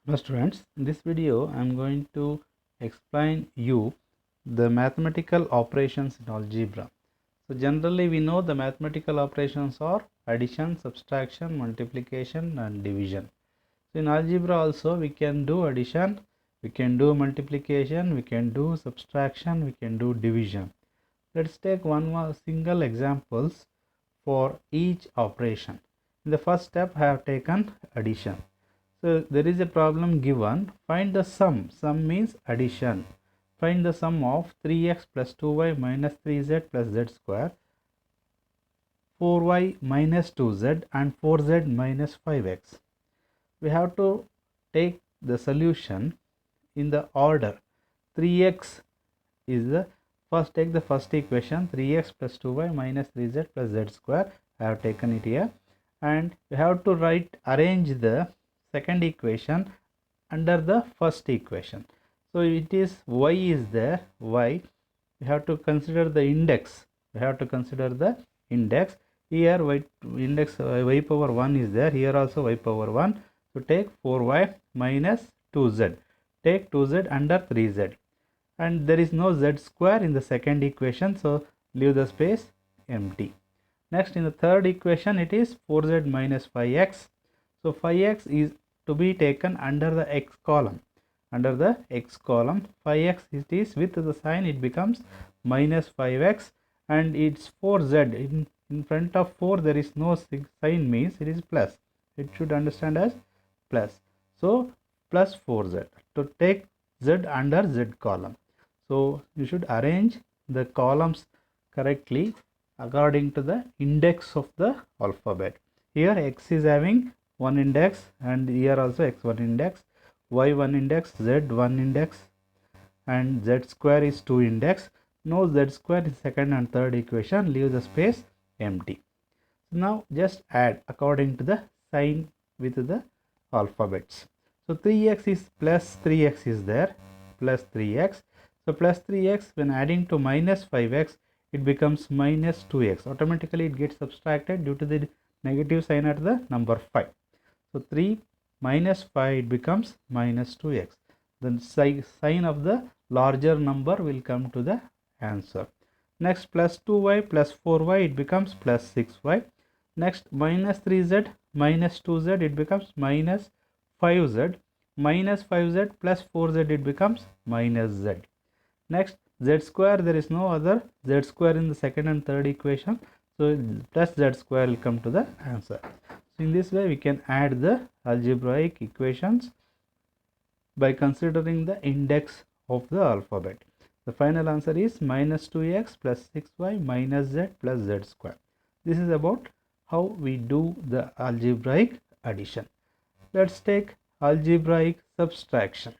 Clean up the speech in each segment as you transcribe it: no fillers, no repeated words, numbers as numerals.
Hello students, in this video I am going to explain you the mathematical operations in algebra. So generally we know the mathematical operations are addition, subtraction, multiplication and division. So in algebra also we can do addition, we can do multiplication, we can do subtraction, we can do division. Let's take one more single examples for each operation. In the first step I have taken addition. So there is a problem given, find the sum. Sum means addition. Find the sum of 3x plus 2y minus 3z plus z square, 4y minus 2z and 4z minus 5x. We have to take the solution in the order. 3x is the first, take the first equation, 3x plus 2y minus 3z plus z square. I have taken it here, and we have to arrange the second equation under the first equation. So it is y is there, y, we have to consider the index, here y index y power 1 is there, here also y power 1. So take 4y minus 2z, take 2z under 3z, and there is no z square in the second equation, so leave the space empty. Next, in the third equation it is 4z minus 5x. So 5x is to be taken under the x column. Under the x column, 5x it is with the sign, it becomes minus 5x, and it's 4z. In front of 4 there is no sign, means it is plus. It should understand as plus. So plus 4z to take z under z column. So you should arrange the columns correctly according to the index of the alphabet. Here x is having one index, and here also x1 index, y1 index, z1 index, and z square is 2 index. No z square in second and third equation, leave the space empty. Now just add according to the sign with the alphabets. So 3x is plus 3x is there, plus 3x. So plus 3x, when adding to minus 5x, it becomes minus 2x. Automatically it gets subtracted due to the negative sign at the number 5. So 3 minus 5, it becomes minus 2x. The sign of the larger number will come to the answer. Next, plus 2y plus 4y, it becomes plus 6y. Next, minus 3z minus 2z, it becomes minus 5z. Minus 5z plus 4z, it becomes minus z. Next, z square, there is no other z square in the second and third equation, so plus z square will come to the answer. So in this way we can add the algebraic equations by considering the index of the alphabet. The final answer is minus 2x plus 6y minus z plus z square. This is about how we do the algebraic addition. Let's take algebraic subtraction.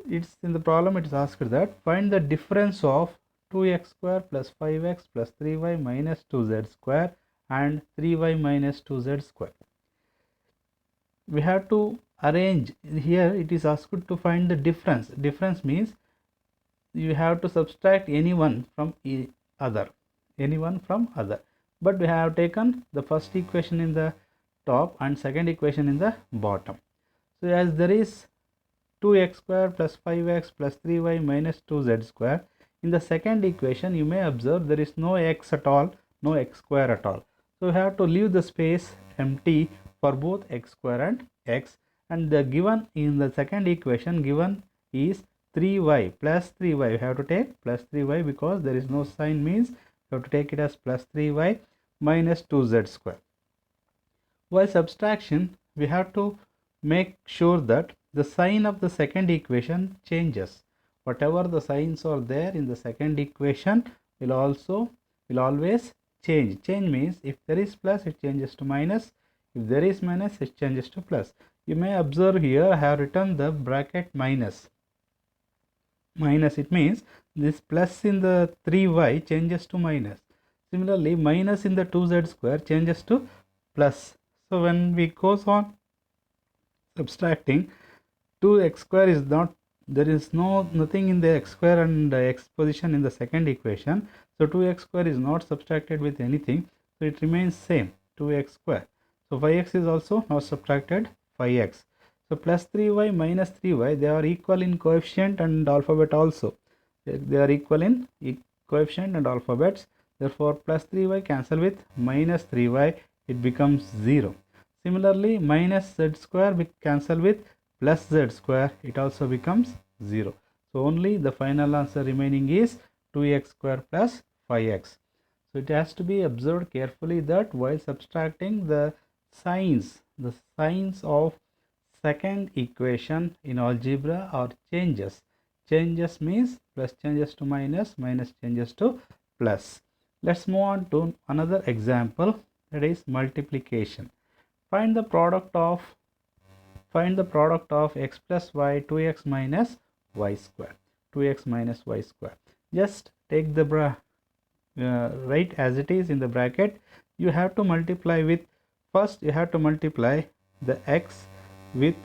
It's in the problem, it is asked that find the difference of 2x square plus 5x plus 3y minus 2z square and 3y minus 2z square. We have to arrange. Here it is asked to find the difference. Difference means you have to subtract anyone from other, but we have taken the first equation in the top and second equation in the bottom. So as there is 2x square plus 5x plus 3y minus 2z square, in the second equation you may observe there is no x at all, no x square at all. So we have to leave the space empty for both x square and x, and the given in the second equation given is 3y plus 3y. We have to take plus 3y because there is no sign, means you have to take it as plus 3y minus 2z square. While subtraction, we have to make sure that the sign of the second equation changes. Whatever the signs are there in the second equation will always change. Change means if there is plus, it changes to minus. If there is minus, it changes to plus. You may observe here I have written the bracket minus. Minus, it means this plus in the 3y changes to minus. Similarly, minus in the 2z square changes to plus. So when we goes on subtracting, 2x square is not, there is nothing in the x square and x position in the second equation, so 2x square is not subtracted with anything, so it remains same, 2x square. So 5x is also not subtracted 5x. So plus 3y minus 3y, they are equal in coefficient and alphabet also. They are equal in coefficient and alphabets. Therefore plus 3y cancel with minus 3y, it becomes 0. Similarly minus z square cancel with plus z square, it also becomes 0. So only the final answer remaining is 2x square plus 5x. So it has to be observed carefully that while subtracting the signs of second equation in algebra are changes. Changes means plus changes to minus, minus changes to plus. Let's move on to another example, that is multiplication. Find the product of x plus y, 2x minus y square. 2x minus y square. Just take the write as it is in the bracket. You have to multiply with, first you have to multiply the x with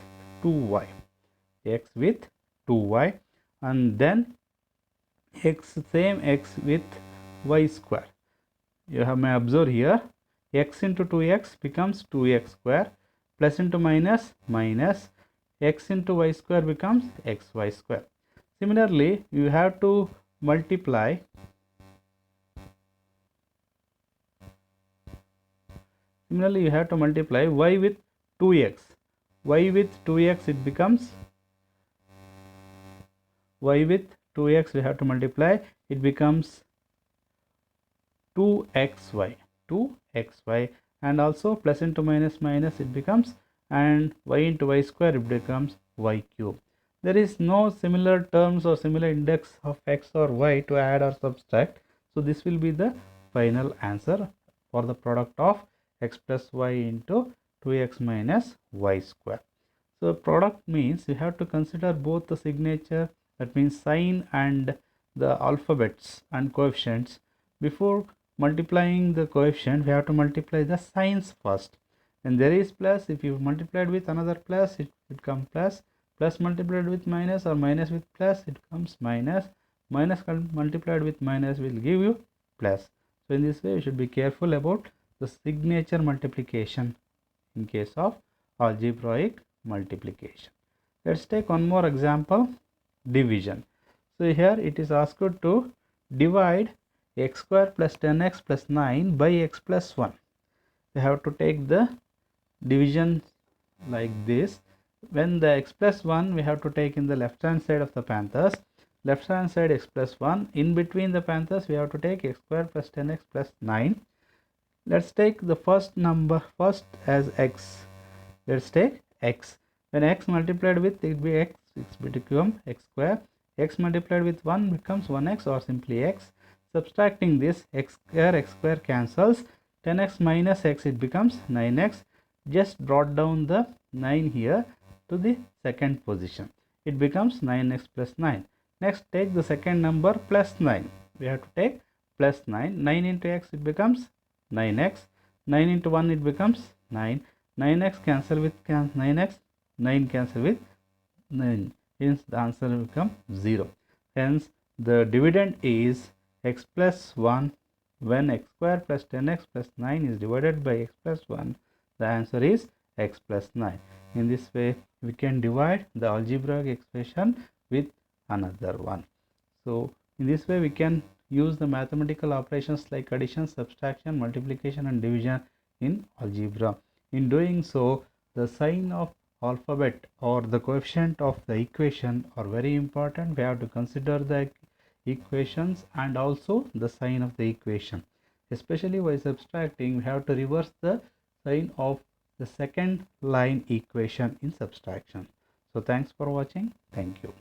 2y, and then same x with y square. You may observe here, x into 2x becomes 2x square, plus into minus, minus, x into y square becomes xy square. Similarly, you have to multiply y with 2x. Y with 2x, it becomes, y with 2x we have to multiply, it becomes 2xy, and also plus into minus, minus, it becomes, and y into y square, it becomes y cube. There is no similar terms or similar index of x or y to add or subtract. So this will be the final answer for the product of x plus y into 2x minus y square. So product means you have to consider both the signature, that means sign, and the alphabets and coefficients. Before multiplying the coefficient, we have to multiply the signs first. When there is plus, if you multiplied with another plus, it becomes plus. Plus multiplied with minus, or minus with plus, it becomes minus. Minus multiplied with minus will give you plus. So in this way, you should be careful about the signature multiplication in case of algebraic multiplication. Let's take one more example, division. So here it is asked to divide x square plus 10x plus 9 by x plus 1. We have to take the division like this. When the x plus 1 we have to take in the left hand side of the parenthesis, left hand side x plus 1, in between the parenthesis we have to take x square plus 10x plus 9. Let's take the first number first as x. Let's take x. When x multiplied with, it be x, it become x square. X multiplied with 1 becomes 1x, or simply x. Subtracting this, x square cancels. 10x minus x, it becomes 9x. Just brought down the 9 here to the second position. It becomes 9x plus 9. Next, take the second number plus 9. We have to take plus 9. 9 into x, it becomes 9x. 9 into 1, it becomes 9. 9x cancel with 9x. 9 cancel with 9. Hence, the answer will become 0. Hence, the dividend is x plus 1. When x square plus 10x plus 9 is divided by x plus 1, the answer is x plus 9. In this way, we can divide the algebraic expression with another one. So in this way, we can use the mathematical operations like addition, subtraction, multiplication, and division in algebra. In doing so, the sign of alphabet or the coefficient of the equation are very important. We have to consider the equations and also the sign of the equation. Especially while subtracting, we have to reverse the sign of the second line equation in subtraction. So thanks for watching. Thank you.